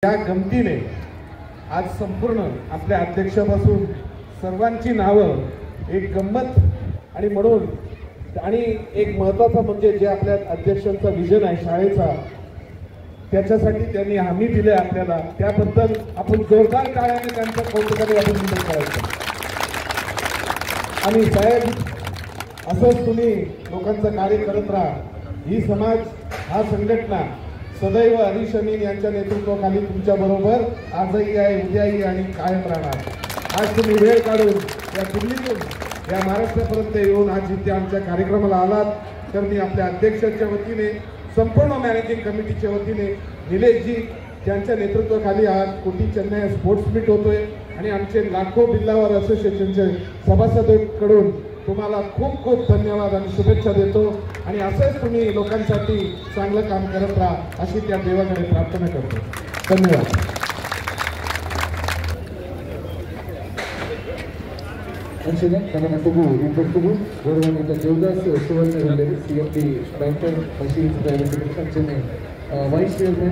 या गमतीने आज संपूर्ण आपल्या अध्यक्षापासून सर्वांची नावं एक गंमत आणि म्हणून आणि एक महत्त्वाचं म्हणजे जे आपल्या अध्यक्षांचा विजन आहे शाळेचा त्याच्यासाठी त्यांनी हमी दिले आपल्याला त्याबद्दल आपण जोरदार टाळ्याने त्यांचं कौतुकाने अभिनंदन करायचं। आणि साहेब असंच तुम्ही लोकांचं कार्य करत राहा। ही समाज हा संघटना सदैव हरीश अमीन यांच्या नेतृत्वाखाली तुमच्या बरोबर आजही आहे उद्याही आणि कायम राहणार। आज तुम्ही वेळ काढून या दिल्लीतून या महाराष्ट्रापर्यंत येऊन आज इथे आमच्या कार्यक्रमाला आलात तर मी आपल्या अध्यक्षांच्या वतीने संपूर्ण मॅनेजिंग कमिटीच्या वतीने निलेशजी यांच्या नेतृत्वाखाली आज कोटी चेन्नई स्पोर्ट्स मीट होतोय आणि आमचे लाखो बिल्लावर असोसिएशनचे सभासदांकडून तुम्हाला खूप खूप धन्यवाद आणि शुभेच्छा देतो आणि असंच तुम्ही लोकांसाठी चांगलं काम करत राहा अशी त्या देवाकडे प्रार्थना करतो। धन्यवाद। Vice chairman